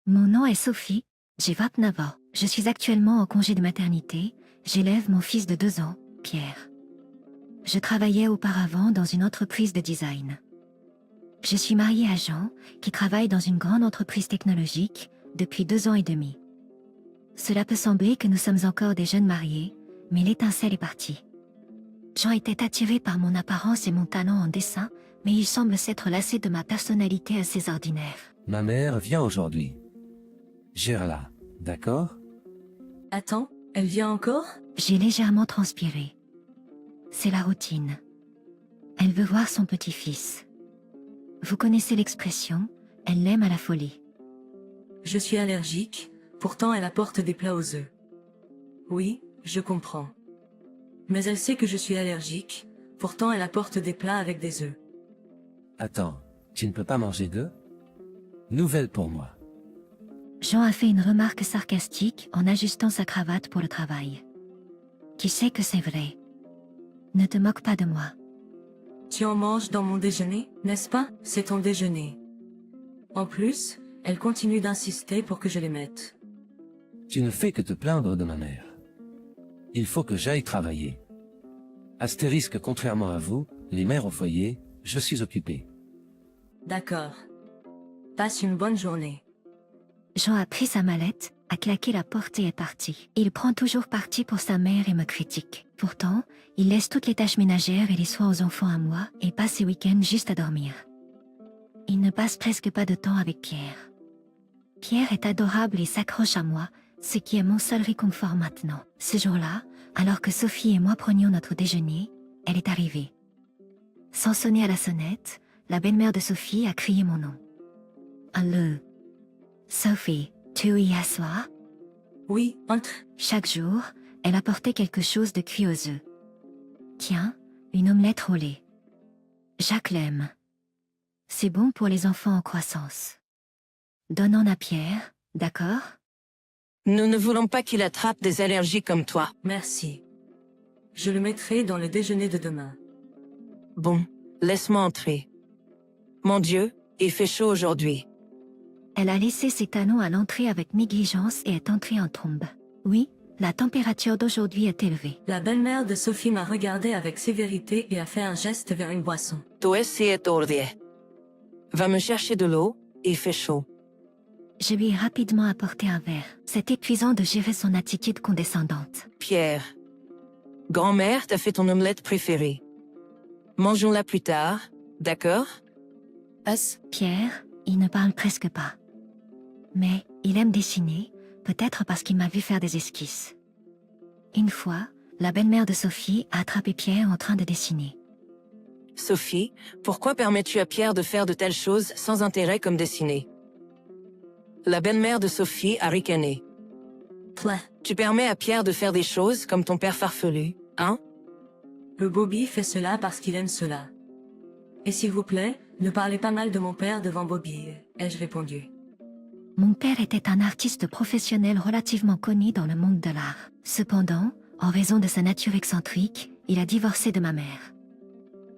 Mon nom est Sophie, j'ai 29 ans. Je suis actuellement en congé de maternité. J'élève mon fils de 2 ans, Pierre. Je travaillais auparavant dans une entreprise de design. Je suis mariée à Jean, qui travaille dans une grande entreprise technologique depuis 2 ans et demi. Cela peut sembler que nous sommes encore des jeunes mariés, mais l'étincelle est partie. Jean était attiré par mon apparence et mon talent en dessin, mais il semble s'être lassé de ma personnalité assez ordinaire. Ma mère vient aujourd'hui. Gère-la, d'accord? Attends, elle vient encore? J'ai légèrement transpiré. C'est la routine. Elle veut voir son petit-fils. Vous connaissez l'expression, elle l'aime à la folie. Je suis allergique, pourtant elle apporte des plats aux œufs. Oui, je comprends. Mais elle sait que je suis allergique, pourtant elle apporte des plats avec des œufs. Attends, tu ne peux pas manger d'œufs? Nouvelle pour moi. Jean a fait une remarque sarcastique en ajustant sa cravate pour le travail. Tu sais que c'est vrai. Ne te moque pas de moi. Tu en manges dans mon déjeuner, n'est-ce pas? C'est ton déjeuner. En plus, elle continue d'insister pour que je les mette. Tu ne fais que te plaindre de ma mère. Il faut que j'aille travailler. Astérisque, contrairement à vous, les mères au foyer, je suis occupé. D'accord. Passe une bonne journée. Jean a pris sa mallette, a claqué la porte et est parti. Il prend toujours parti pour sa mère et me critique. Pourtant, il laisse toutes les tâches ménagères et les soins aux enfants à moi et passe ses week-ends juste à dormir. Il ne passe presque pas de temps avec Pierre. Pierre est adorable et s'accroche à moi, ce qui est mon seul réconfort maintenant. Ce jour-là, alors que Sophie et moi prenions notre déjeuner, elle est arrivée. Sans sonner à la sonnette, la belle-mère de Sophie a crié mon nom. Allô? Sophie, tu es hier soir? Oui, entre. Chaque jour, elle apportait quelque chose de cuit aux œufs. Tiens, une omelette au lait. Jacques l'aime. C'est bon pour les enfants en croissance. Donne-en à Pierre, d'accord? Nous ne voulons pas qu'il attrape des allergies comme toi. Merci. Je le mettrai dans le déjeuner de demain. Bon, laisse-moi entrer. Mon Dieu, il fait chaud aujourd'hui. Elle a laissé ses talons à l'entrée avec négligence et est entrée en trombe. Oui, la température d'aujourd'hui est élevée. La belle-mère de Sophie m'a regardé avec sévérité et a fait un geste vers une boisson. Toi c'est ordie. Va me chercher de l'eau, il fait chaud. Je lui ai rapidement apporté un verre. C'est épuisant de gérer son attitude condescendante. Pierre. Grand-mère t'a fait ton omelette préférée. Mangeons-la plus tard, d'accord? Pierre, il ne parle presque pas. Mais il aime dessiner, peut-être parce qu'il m'a vu faire des esquisses. Une fois, la belle-mère de Sophie a attrapé Pierre en train de dessiner. Sophie, pourquoi permets-tu à Pierre de faire de telles choses sans intérêt comme dessiner? La belle-mère de Sophie a ricané. Plein. Tu permets à Pierre de faire des choses comme ton père farfelu, hein? Le Bobby fait cela parce qu'il aime cela. Et s'il vous plaît, ne parlez pas mal de mon père devant Bobby, ai-je répondu. Mon père était un artiste professionnel relativement connu dans le monde de l'art. Cependant, en raison de sa nature excentrique, il a divorcé de ma mère.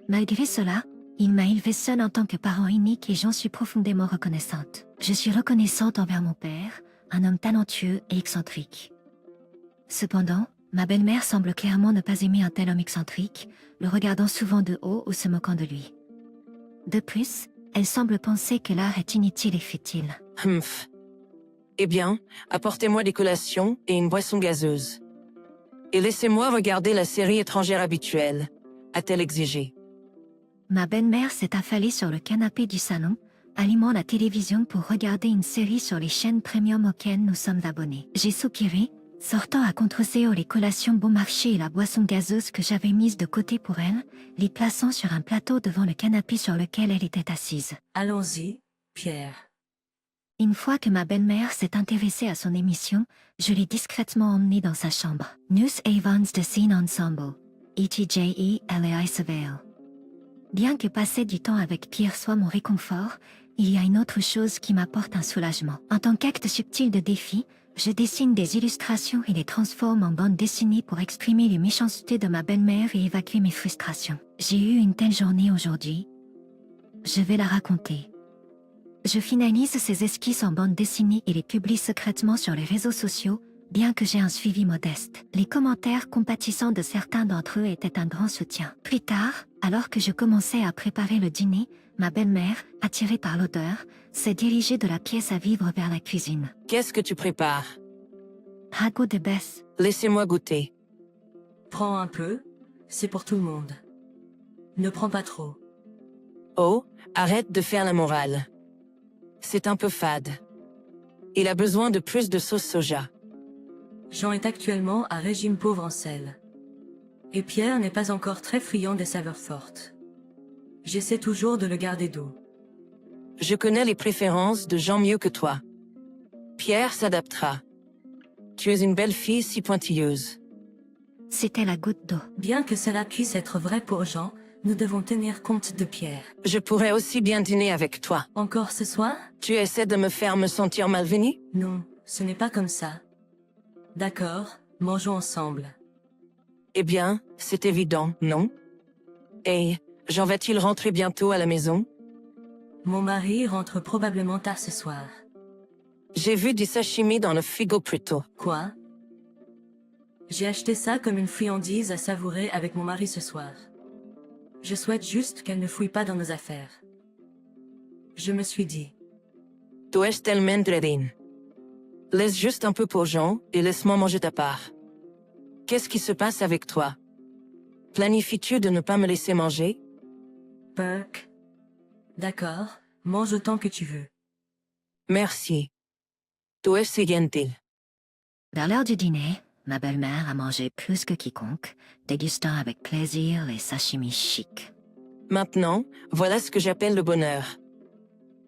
Malgré cela, il m'a élevée seule en tant que parent unique et j'en suis profondément reconnaissante. Je suis reconnaissante envers mon père, un homme talentueux et excentrique. Cependant, ma belle-mère semble clairement ne pas aimer un tel homme excentrique, le regardant souvent de haut ou se moquant de lui. De plus, elle semble penser que l'art est inutile et futile. Humph. Eh bien, apportez-moi des collations et une boisson gazeuse. Et laissez-moi regarder la série étrangère habituelle, a-t-elle exigé. Ma belle-mère s'est affalée sur le canapé du salon, allumant la télévision pour regarder une série sur les chaînes premium auxquelles nous sommes abonnés. J'ai soupiré, sortant à contre-séo les collations bon marché et la boisson gazeuse que j'avais mise de côté pour elle, les plaçant sur un plateau devant le canapé sur lequel elle était assise. Allons-y, Pierre. Une fois que ma belle-mère s'est intéressée à son émission, je l'ai discrètement emmenée dans sa chambre. Nous avons dessiné ensemble. ETJE Surveil. Bien que passer du temps avec Pierre soit mon réconfort, il y a une autre chose qui m'apporte un soulagement. En tant qu'acte subtil de défi, je dessine des illustrations et les transforme en bande dessinée pour exprimer les méchancetés de ma belle-mère et évacuer mes frustrations. J'ai eu une telle journée aujourd'hui. Je vais la raconter. Je finalise ces esquisses en bande dessinée et les publie secrètement sur les réseaux sociaux, bien que j'ai un suivi modeste. Les commentaires compatissants de certains d'entre eux étaient un grand soutien. Plus tard, alors que je commençais à préparer le dîner, ma belle-mère, attirée par l'odeur, s'est dirigée de la pièce à vivre vers la cuisine. Qu'est-ce que tu prépares? Ragoût de baisse. Laissez-moi goûter. Prends un peu, c'est pour tout le monde. Ne prends pas trop. Oh, arrête de faire la morale. C'est un peu fade. Il a besoin de plus de sauce soja. Jean est actuellement à régime pauvre en sel. Et Pierre n'est pas encore très friand des saveurs fortes. J'essaie toujours de le garder doux. Je connais les préférences de Jean mieux que toi. Pierre s'adaptera. Tu es une belle fille si pointilleuse. C'était la goutte d'eau. Bien que cela puisse être vrai pour Jean, nous devons tenir compte de Pierre. Je pourrais aussi bien dîner avec toi. Encore ce soir? Tu essaies de me faire me sentir malvenue? Non, ce n'est pas comme ça. D'accord, mangeons ensemble. Eh bien, c'est évident, non? Hey, Jean va-t-il rentrer bientôt à la maison? Mon mari rentre probablement tard ce soir. J'ai vu du sashimi dans le frigo plus tôt. Quoi? J'ai acheté ça comme une friandise à savourer avec mon mari ce soir. Je souhaite juste qu'elle ne fouille pas dans nos affaires. Je me suis dit. Tu es tellement draine. Laisse juste un peu pour Jean et laisse-moi manger ta part. Qu'est-ce qui se passe avec toi? Planifies-tu de ne pas me laisser manger? Puck. D'accord, mange autant que tu veux. Merci. Tu es si gentil. Vers l'heure du dîner, ma belle-mère a mangé plus que quiconque, dégustant avec plaisir les sashimi chics. Maintenant, voilà ce que j'appelle le bonheur.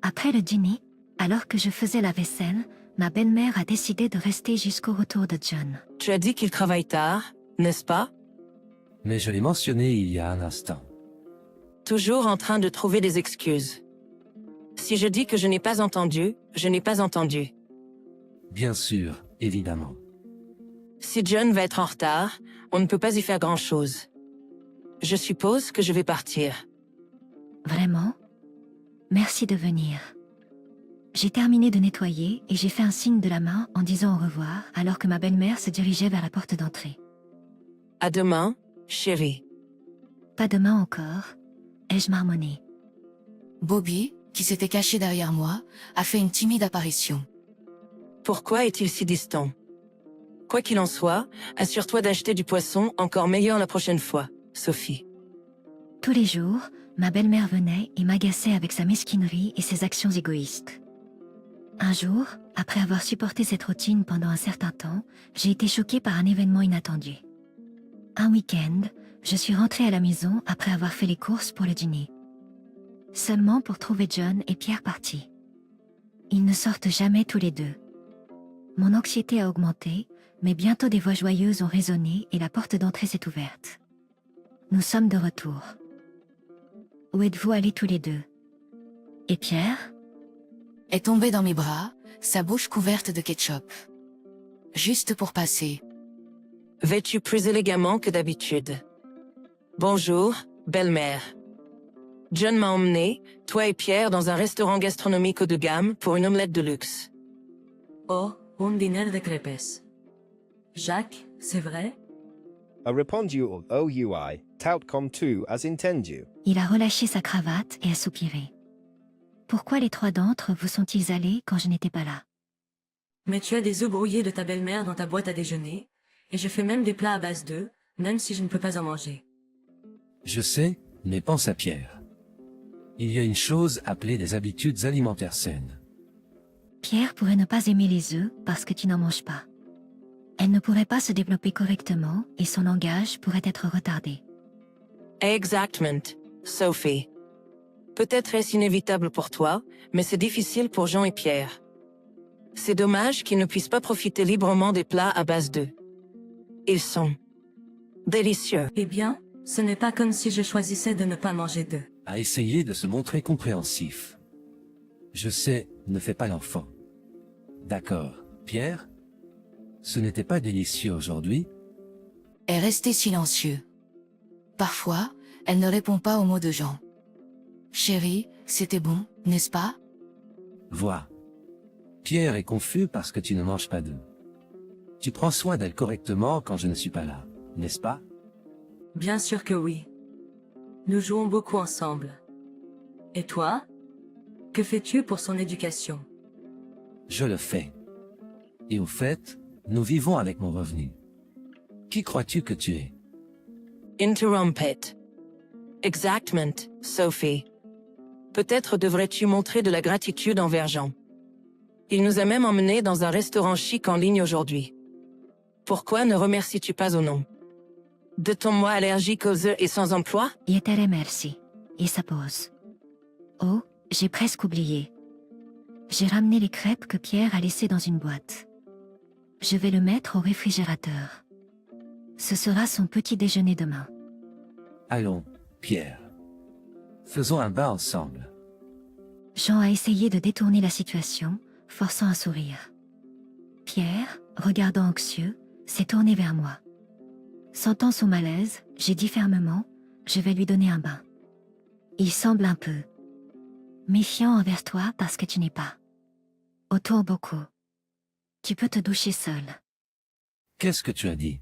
Après le dîner, alors que je faisais la vaisselle, ma belle-mère a décidé de rester jusqu'au retour de John. Tu as dit qu'il travaille tard, n'est-ce pas? Mais je l'ai mentionné il y a un instant. Toujours en train de trouver des excuses. Si je dis que je n'ai pas entendu, je n'ai pas entendu. Bien sûr, évidemment. Si John va être en retard, on ne peut pas y faire grand-chose. Je suppose que je vais partir. Vraiment? Merci de venir. J'ai terminé de nettoyer et j'ai fait un signe de la main en disant au revoir alors que ma belle-mère se dirigeait vers la porte d'entrée. À demain, chérie. Pas demain encore, ai-je marmonné. Bobby, qui s'était caché derrière moi, a fait une timide apparition. Pourquoi est-il si distant? Quoi qu'il en soit, assure-toi d'acheter du poisson encore meilleur la prochaine fois, Sophie. Tous les jours, ma belle-mère venait et m'agaçait avec sa mesquinerie et ses actions égoïstes. Un jour, après avoir supporté cette routine pendant un certain temps, j'ai été choquée par un événement inattendu. Un week-end, je suis rentrée à la maison après avoir fait les courses pour le dîner. Seulement pour trouver John et Pierre partis. Ils ne sortent jamais tous les deux. Mon anxiété a augmenté, mais bientôt des voix joyeuses ont résonné et la porte d'entrée s'est ouverte. Nous sommes de retour. Où êtes-vous allés tous les deux? Et Pierre? Est tombé dans mes bras, sa bouche couverte de ketchup. Juste pour passer. Vêtu plus élégamment que d'habitude. Bonjour, belle-mère. John m'a emmené, toi et Pierre, dans un restaurant gastronomique haut de gamme pour une omelette de luxe. Oh, un dîner de crêpes. Jacques, c'est vrai? A répondu OUI, tout comme tu as entendu. Il a relâché sa cravate et a soupiré. Pourquoi les trois d'entre vous sont-ils allés quand je n'étais pas là? Mais tu as des œufs brouillés de ta belle-mère dans ta boîte à déjeuner, et je fais même des plats à base d'œufs, même si je ne peux pas en manger. Je sais, mais pense à Pierre. Il y a une chose appelée des habitudes alimentaires saines. Pierre pourrait ne pas aimer les œufs parce que tu n'en manges pas. Elle ne pourrait pas se développer correctement et son langage pourrait être retardé. Exactement, Sophie. Peut-être est-ce inévitable pour toi, mais c'est difficile pour Jean et Pierre. C'est dommage qu'ils ne puissent pas profiter librement des plats à base d'œufs. Ils sont délicieux. Eh bien, ce n'est pas comme si je choisissais de ne pas manger d'œufs. À essayer de se montrer compréhensif. Je sais, ne fais pas l'enfant. D'accord, Pierre? Ce n'était pas délicieux aujourd'hui? Est resté silencieux. Parfois, elle ne répond pas aux mots de Jean. Chérie, c'était bon, n'est-ce pas? Vois. Pierre est confus parce que tu ne manges pas d'œufs. Tu prends soin d'elle correctement quand je ne suis pas là, n'est-ce pas? Bien sûr que oui. Nous jouons beaucoup ensemble. Et toi? Que fais-tu pour son éducation? Je le fais. Et au fait, nous vivons avec mon revenu. Qui crois-tu que tu es? Interrompet. Exactement, Sophie. Peut-être devrais-tu montrer de la gratitude envers Jean. Il nous a même emmenés dans un restaurant chic en ligne aujourd'hui. Pourquoi ne remercies-tu pas au nom de ton moi allergique aux œufs et sans emploi? Yetere merci. Et sa pause. Oh, j'ai presque oublié. J'ai ramené les crêpes que Pierre a laissées dans une boîte. Je vais le mettre au réfrigérateur. Ce sera son petit déjeuner demain. Allons, Pierre. Faisons un bain ensemble. Jean a essayé de détourner la situation, forçant un sourire. Pierre, regardant anxieux, s'est tourné vers moi. Sentant son malaise, j'ai dit fermement, je vais lui donner un bain. Il semble un peu méfiant envers toi parce que tu n'es pas autour beaucoup. Tu peux te doucher seul. Qu'est-ce que tu as dit?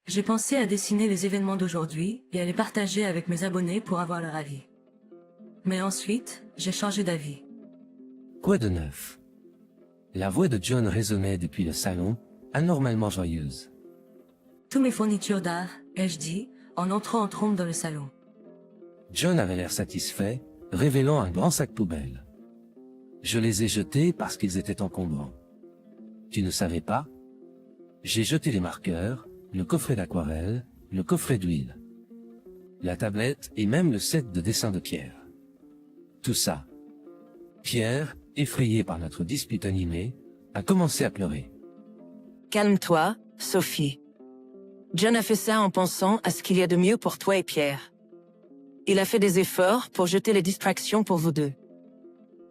J'ai pensé à dessiner les événements d'aujourd'hui et à les partager avec mes abonnés pour avoir leur avis. Mais ensuite, j'ai changé d'avis. Quoi de neuf? La voix de John résonnait depuis le salon, anormalement joyeuse. Tous mes fournitures d'art, ai-je dit, en entrant en trompe dans le salon. John avait l'air satisfait, révélant un grand sac poubelle. Je les ai jetés parce qu'ils étaient encombrants. Tu ne savais pas? J'ai jeté les marqueurs, le coffret d'aquarelle, le coffret d'huile, la tablette et même le set de dessin de Pierre. Tout ça. Pierre, effrayé par notre dispute animée, a commencé à pleurer. Calme-toi, Sophie. John a fait ça en pensant à ce qu'il y a de mieux pour toi et Pierre. Il a fait des efforts pour jeter les distractions pour vous deux.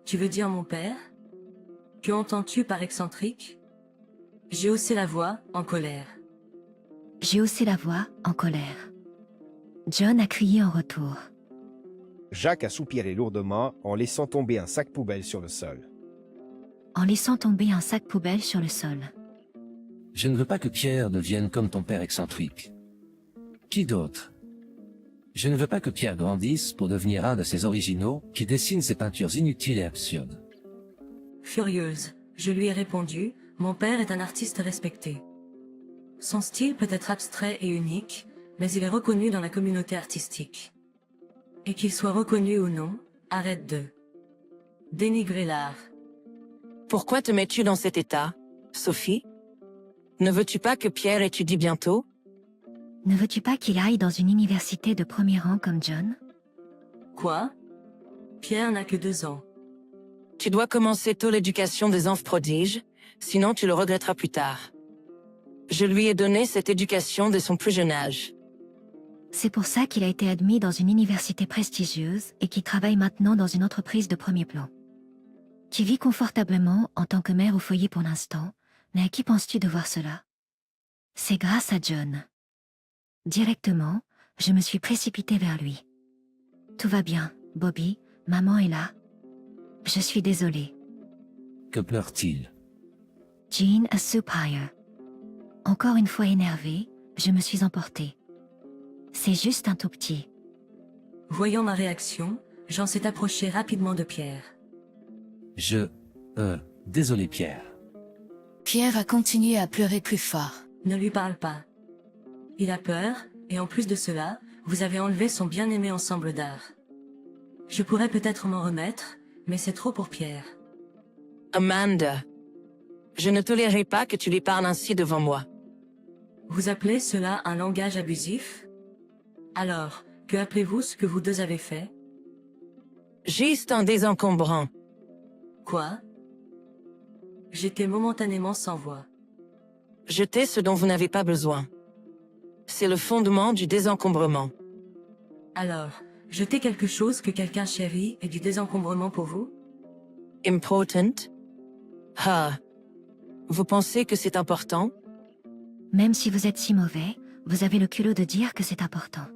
Tu veux dire mon père? Que entends-tu par excentrique? J'ai haussé la voix, en colère. J'ai haussé la voix, en colère. John a crié en retour. Jacques a soupiré lourdement en laissant tomber un sac poubelle sur le sol. En laissant tomber un sac poubelle sur le sol. Je ne veux pas que Pierre devienne comme ton père excentrique. Qui d'autre? Je ne veux pas que Pierre grandisse pour devenir un de ces originaux qui dessinent ces peintures inutiles et absurdes. Furieuse, je lui ai répondu, mon père est un artiste respecté. Son style peut être abstrait et unique, mais il est reconnu dans la communauté artistique. Et qu'il soit reconnu ou non, arrête de dénigrer l'art. Pourquoi te mets-tu dans cet état, Sophie? Ne veux-tu pas que Pierre étudie bientôt? Ne veux-tu pas qu'il aille dans une université de premier rang comme John? Quoi? Pierre n'a que 2 ans. Tu dois commencer tôt l'éducation des enfants prodiges, sinon tu le regretteras plus tard. Je lui ai donné cette éducation dès son plus jeune âge. C'est pour ça qu'il a été admis dans une université prestigieuse et qui travaille maintenant dans une entreprise de premier plan. Tu vis confortablement en tant que mère au foyer pour l'instant, mais à qui penses-tu de voir cela? C'est grâce à John. Directement, je me suis précipitée vers lui. Tout va bien, Bobby, maman est là. Je suis désolée. Que pleure-t-il? Jean a soupire. Encore une fois énervée, je me suis emportée. C'est juste un tout petit. Voyant ma réaction, Jean s'est approché rapidement de Pierre. Désolé Pierre. Pierre a continué à pleurer plus fort. Ne lui parle pas. Il a peur, et en plus de cela, vous avez enlevé son bien-aimé ensemble d'art. Je pourrais peut-être m'en remettre, mais c'est trop pour Pierre. Amanda, je ne tolérerai pas que tu lui parles ainsi devant moi. Vous appelez cela un langage abusif? Alors, que appelez-vous ce que vous deux avez fait? Juste un désencombrant. Quoi? J'étais momentanément sans voix. Jetez ce dont vous n'avez pas besoin. C'est le fondement du désencombrement. Alors, jeter quelque chose que quelqu'un chérit est du désencombrement pour vous? Important? Ah. Vous pensez que c'est important? Même si vous êtes si mauvais, vous avez le culot de dire que c'est important.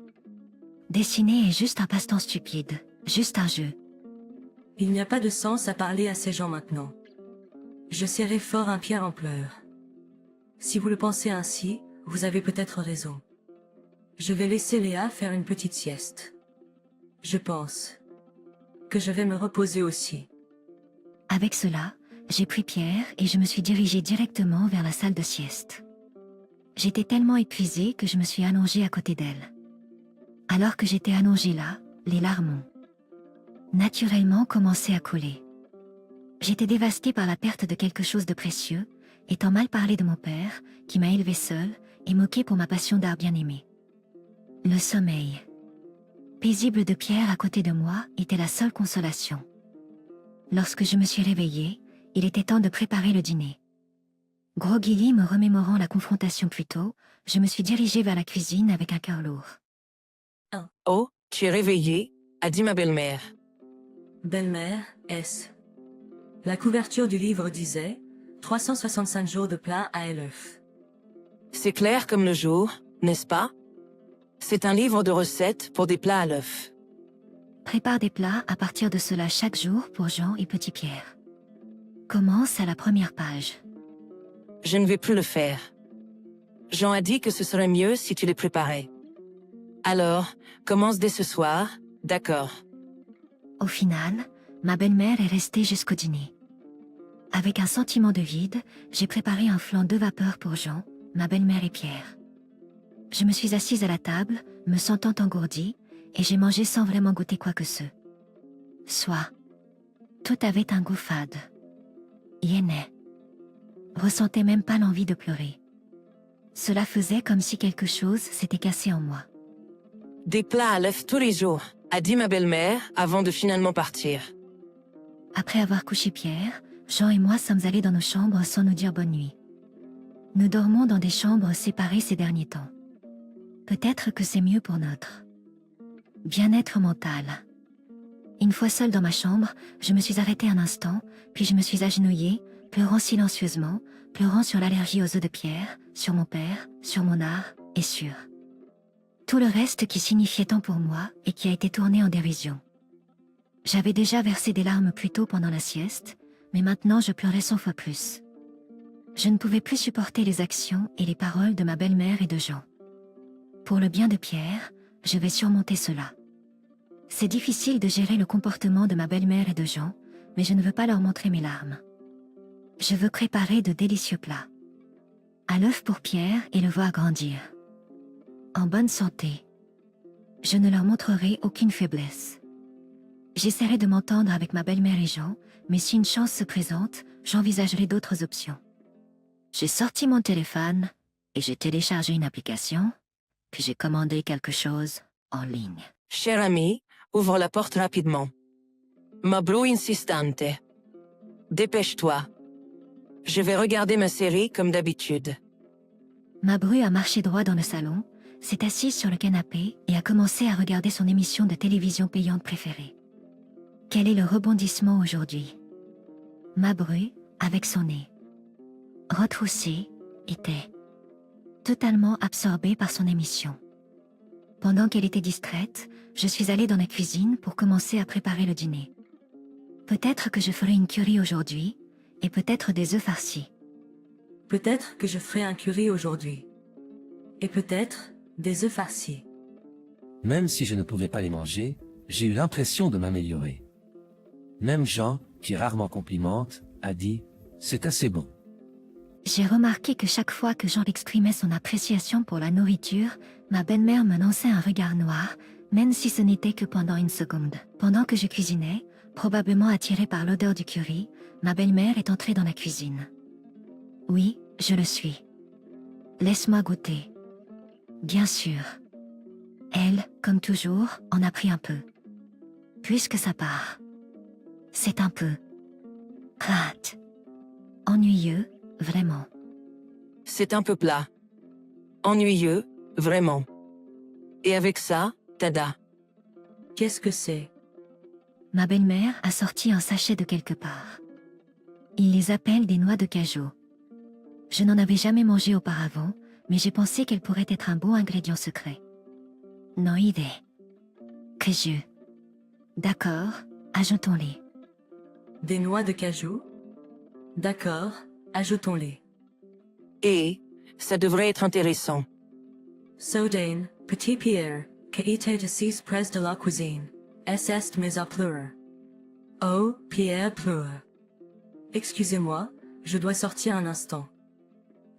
Dessiner est juste un passe-temps stupide, juste un jeu. Il n'y a pas de sens à parler à ces gens maintenant. Je serrai fort un Pierre en pleurs. Si vous le pensez ainsi, vous avez peut-être raison. Je vais laisser Léa faire une petite sieste. Je pense que je vais me reposer aussi. Avec cela, j'ai pris Pierre et je me suis dirigée directement vers la salle de sieste. J'étais tellement épuisée que je me suis allongée à côté d'elle. Alors que j'étais allongée là, les larmes ont naturellement commencé à couler. J'étais dévastée par la perte de quelque chose de précieux, étant mal parlé de mon père, qui m'a élevée seule, et moquée pour ma passion d'art bien-aimé. Le sommeil paisible de Pierre à côté de moi était la seule consolation. Lorsque je me suis réveillée, il était temps de préparer le dîner. Groguili me remémorant la confrontation plus tôt, je me suis dirigée vers la cuisine avec un cœur lourd. Oh, tu es réveillée, a dit ma belle-mère. Belle-mère, S. La couverture du livre disait 365 jours de plats à l'œuf. C'est clair comme le jour, n'est-ce pas? C'est un livre de recettes pour des plats à l'œuf. Prépare des plats à partir de cela chaque jour pour Jean et Petit Pierre. Commence à la première page. Je ne vais plus le faire. Jean a dit que ce serait mieux si tu les préparais. Alors, commence dès ce soir, d'accord. Au final, ma belle-mère est restée jusqu'au dîner. Avec un sentiment de vide, j'ai préparé un flan de vapeur pour Jean, ma belle-mère et Pierre. Je me suis assise à la table, me sentant engourdie, et j'ai mangé sans vraiment goûter quoi que ce soit. Tout avait un goût fade. Yéné ressentais même pas l'envie de pleurer. Cela faisait comme si quelque chose s'était cassé en moi. Des plats à l'œuf tous les jours, a dit ma belle-mère avant de finalement partir. Après avoir couché Pierre, Jean et moi sommes allés dans nos chambres sans nous dire bonne nuit. Nous dormons dans des chambres séparées ces derniers temps. Peut-être que c'est mieux pour notre bien-être mental. Une fois seule dans ma chambre, je me suis arrêtée un instant, puis je me suis agenouillée, pleurant silencieusement, pleurant sur l'allergie aux œufs de Pierre, sur mon père, sur mon art, et sur tout le reste qui signifiait tant pour moi et qui a été tourné en dérision. J'avais déjà versé des larmes plus tôt pendant la sieste, mais maintenant je pleurais 100 fois plus. Je ne pouvais plus supporter les actions et les paroles de ma belle-mère et de Jean. Pour le bien de Pierre, je vais surmonter cela. C'est difficile de gérer le comportement de ma belle-mère et de Jean, mais je ne veux pas leur montrer mes larmes. Je veux préparer de délicieux plats. À l'œuf pour Pierre et le voir grandir. En bonne santé. Je ne leur montrerai aucune faiblesse. J'essaierai de m'entendre avec ma belle-mère et Jean, mais si une chance se présente, j'envisagerai d'autres options. J'ai sorti mon téléphone et j'ai téléchargé une application, puis j'ai commandé quelque chose en ligne. Cher ami, ouvre la porte rapidement. Mabro insistante. Dépêche-toi. Je vais regarder ma série comme d'habitude. Mabru a marché droit dans le salon, s'est assise sur le canapé et a commencé à regarder son émission de télévision payante préférée. Quel est le rebondissement aujourd'hui? Mabru, avec son nez retroussé, était totalement absorbée par son émission. Pendant qu'elle était distraite, je suis allée dans la cuisine pour commencer à préparer le dîner. Peut-être que je ferai une curry aujourd'hui, et peut-être des œufs farcis. Peut-être que je ferai un curry aujourd'hui. Et peut-être des œufs farcis. Même si je ne pouvais pas les manger, j'ai eu l'impression de m'améliorer. Même Jean, qui rarement complimente, a dit « c'est assez bon ». J'ai remarqué que chaque fois que Jean exprimait son appréciation pour la nourriture, ma belle-mère me lançait un regard noir, même si ce n'était que pendant une seconde. Pendant que je cuisinais, probablement attirée par l'odeur du curry, ma belle-mère est entrée dans la cuisine. Oui, je le suis. Laisse-moi goûter. Bien sûr. Elle, comme toujours, en a pris un peu. Puisque ça part. C'est un peu plate. Ennuyeux, vraiment. C'est un peu plat. Ennuyeux, vraiment. Et avec ça, tada. Qu'est-ce que c'est? Ma belle-mère a sorti un sachet de quelque part. Ils les appellent des noix de cajou. Je n'en avais jamais mangé auparavant, mais j'ai pensé qu'elle pourrait être un bon ingrédient secret. Non idée. Que je... D'accord, ajoutons-les. Des noix de cajou? D'accord, ajoutons-les. Et, ça devrait être intéressant. Sodain, petit Pierre, que était assis près de la cuisine. Est mis à pleurer. Oh, Pierre pleure. Excusez-moi, je dois sortir un instant.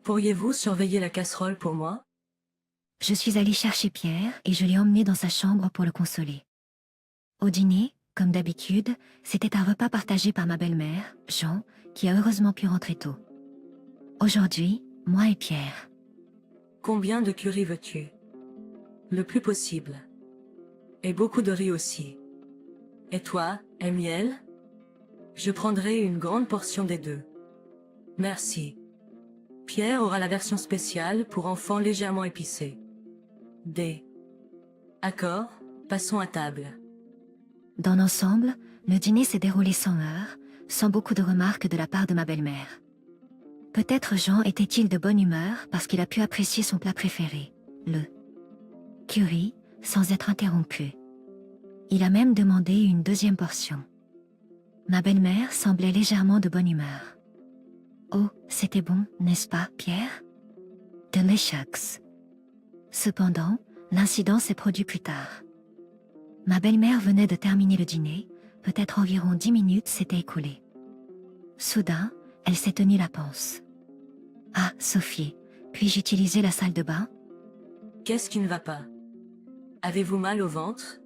Pourriez-vous surveiller la casserole pour moi? Je suis allée chercher Pierre et je l'ai emmené dans sa chambre pour le consoler. Au dîner, comme d'habitude, c'était un repas partagé par ma belle-mère, Jean, qui a heureusement pu rentrer tôt. Aujourd'hui, moi et Pierre. Combien de curry veux-tu? Le plus possible. Et beaucoup de riz aussi. Et toi, et miel? Je prendrai une grande portion des deux. Merci. Pierre aura la version spéciale pour enfants légèrement épicée. D. Accord, passons à table. Dans l'ensemble, le dîner s'est déroulé sans heurts, sans beaucoup de remarques de la part de ma belle-mère. Peut-être Jean était-il de bonne humeur parce qu'il a pu apprécier son plat préféré, le curry, sans être interrompu. Il a même demandé une deuxième portion. Ma belle-mère semblait légèrement de bonne humeur. Oh, c'était bon, n'est-ce pas, Pierre? Delicious. Cependant, l'incident s'est produit plus tard. Ma belle-mère venait de terminer le dîner, peut-être environ 10 minutes s'étaient écoulées. Soudain, elle s'est tenue la panse. Ah, Sophie, puis-je utiliser la salle de bain? Qu'est-ce qui ne va pas? Avez-vous mal au ventre?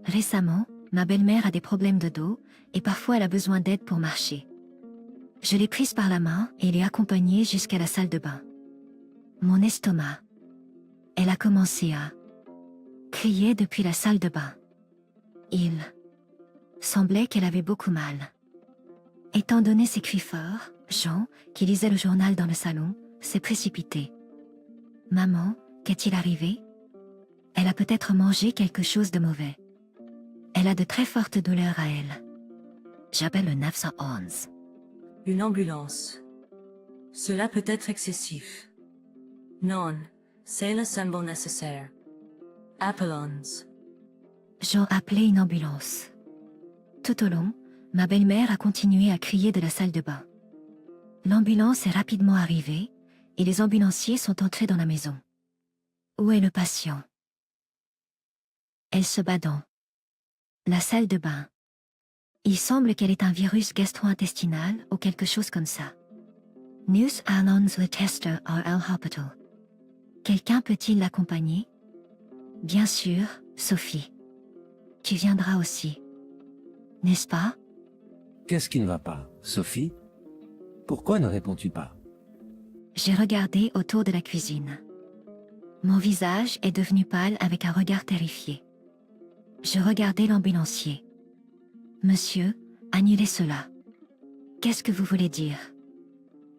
Récemment, ma belle-mère a des problèmes de dos et parfois elle a besoin d'aide pour marcher. Je l'ai prise par la main et l'ai accompagnée jusqu'à la salle de bain. Mon estomac. Elle a commencé à crier depuis la salle de bain. Il semblait qu'elle avait beaucoup mal. Étant donné ses cris forts, Jean, qui lisait le journal dans le salon, s'est précipité. Maman, qu'est-il arrivé? Elle a peut-être mangé quelque chose de mauvais. Elle a de très fortes douleurs à elle. J'appelle le 911. Une ambulance. Cela peut être excessif. Non, c'est le symbole nécessaire. Appelons. Jean a appelé une ambulance. Tout au long, ma belle-mère a continué à crier de la salle de bain. L'ambulance est rapidement arrivée et les ambulanciers sont entrés dans la maison. Où est le patient? Elle se bat dans la salle de bain. Il semble qu'elle ait un virus gastro-intestinal ou quelque chose comme ça. News annonce le tester à El Hospital. Quelqu'un peut-il l'accompagner? Bien sûr, Sophie. Tu viendras aussi. N'est-ce pas? Qu'est-ce qui ne va pas, Sophie? Pourquoi ne réponds-tu pas? J'ai regardé autour de la cuisine. Mon visage est devenu pâle avec un regard terrifié. Je regardais l'ambulancier. Monsieur, annulez cela. Qu'est-ce que vous voulez dire?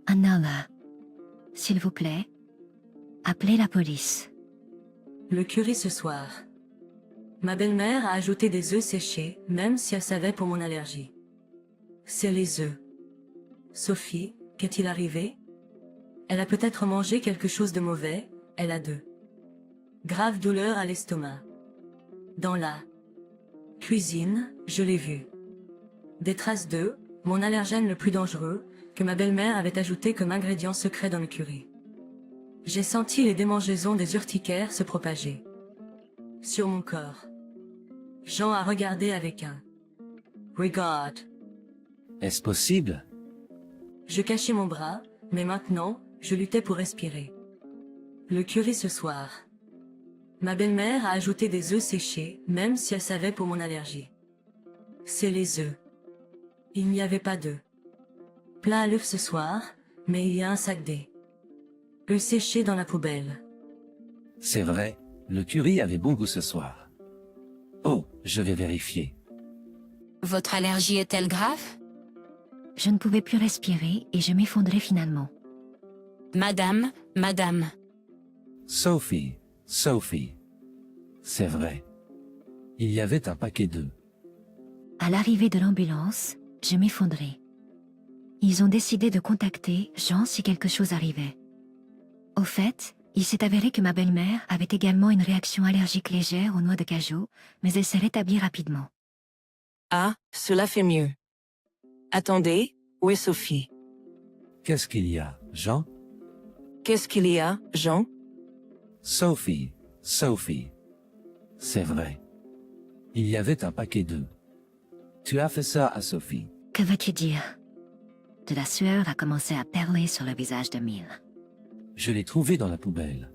Annulez. S'il vous plaît. Appelez la police. Le curry ce soir. Ma belle-mère a ajouté des œufs séchés, même si elle savait pour mon allergie. C'est les œufs. Sophie, qu'est-il arrivé? Elle a peut-être mangé quelque chose de mauvais, elle a de graves douleurs à l'estomac. Dans la cuisine, je l'ai vu. Des traces d'œufs, mon allergène le plus dangereux, que ma belle-mère avait ajouté comme ingrédient secret dans le curry. J'ai senti les démangeaisons des urticaires se propager sur mon corps. Jean a regardé avec un regard. Est-ce possible? Je cachai mon bras, mais maintenant, je luttais pour respirer. Le curry ce soir. Ma belle-mère a ajouté des œufs séchés, même si elle savait pour mon allergie. C'est les œufs. Il n'y avait pas d'œufs. Plat à l'œuf ce soir, mais il y a un sac d'œufs séchés dans la poubelle. C'est vrai, le curry avait bon goût ce soir. Oh, je vais vérifier. Votre allergie est-elle grave? Je ne pouvais plus respirer et je m'effondrais finalement. Madame, madame. Sophie, Sophie. C'est vrai. Il y avait un paquet d'œufs. À l'arrivée de l'ambulance, je m'effondrais. Ils ont décidé de contacter Jean si quelque chose arrivait. Au fait, il s'est avéré que ma belle-mère avait également une réaction allergique légère aux noix de cajou, mais elle s'est rétablie rapidement. Ah, cela fait mieux. Attendez, où est Sophie? Qu'est-ce qu'il y a, Jean? Qu'est-ce qu'il y a, Jean? Sophie, Sophie. C'est vrai. Il y avait un paquet d'œufs. Tu as fait ça à Sophie. Que veux-tu dire? De la sueur a commencé à perler sur le visage d'Emile. Je l'ai trouvé dans la poubelle.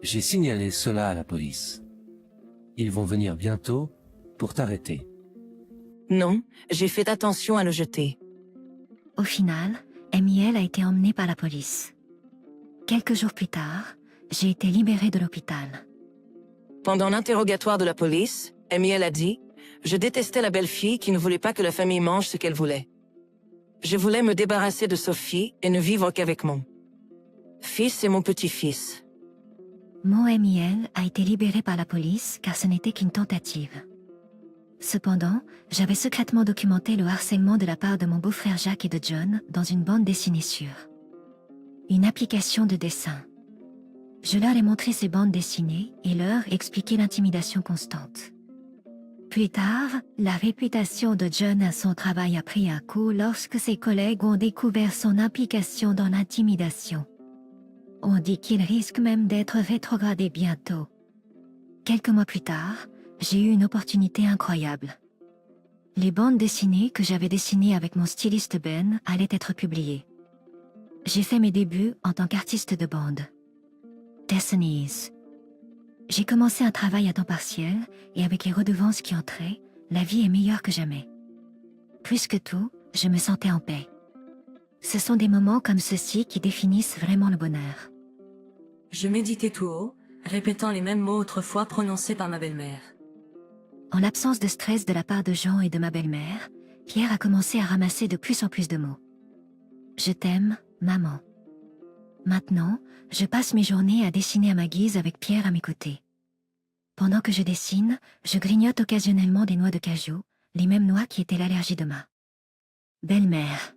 J'ai signalé cela à la police. Ils vont venir bientôt pour t'arrêter. Non, j'ai fait attention à le jeter. Au final, Emile a été emmené par la police. Quelques jours plus tard, j'ai été libérée de l'hôpital. Pendant l'interrogatoire de la police, Emiel a dit « Je détestais la belle-fille qui ne voulait pas que la famille mange ce qu'elle voulait. Je voulais me débarrasser de Sophie et ne vivre qu'avec mon fils et mon petit-fils. » Mo Emiel a été libéré par la police car ce n'était qu'une tentative. Cependant, j'avais secrètement documenté le harcèlement de la part de mon beau-frère Jacques et de John dans une bande dessinée sur une application de dessin. Je leur ai montré ces bandes dessinées et leur ai expliqué l'intimidation constante. Plus tard, la réputation de John à son travail a pris un coup lorsque ses collègues ont découvert son implication dans l'intimidation. On dit qu'il risque même d'être rétrogradé bientôt. Quelques mois plus tard, j'ai eu une opportunité incroyable. Les bandes dessinées que j'avais dessinées avec mon styliste Ben allaient être publiées. J'ai fait mes débuts en tant qu'artiste de bande. Destinies. J'ai commencé un travail à temps partiel et avec les redevances qui entraient, la vie est meilleure que jamais. Plus que tout, je me sentais en paix. Ce sont des moments comme ceux-ci qui définissent vraiment le bonheur. Je méditais tout haut, répétant les mêmes mots autrefois prononcés par ma belle-mère. En l'absence de stress de la part de Jean et de ma belle-mère, Pierre a commencé à ramasser de plus en plus de mots. Je t'aime, maman. Maintenant, je passe mes journées à dessiner à ma guise avec Pierre à mes côtés. Pendant que je dessine, je grignote occasionnellement des noix de cajou, les mêmes noix qui étaient l'allergie de ma belle-mère.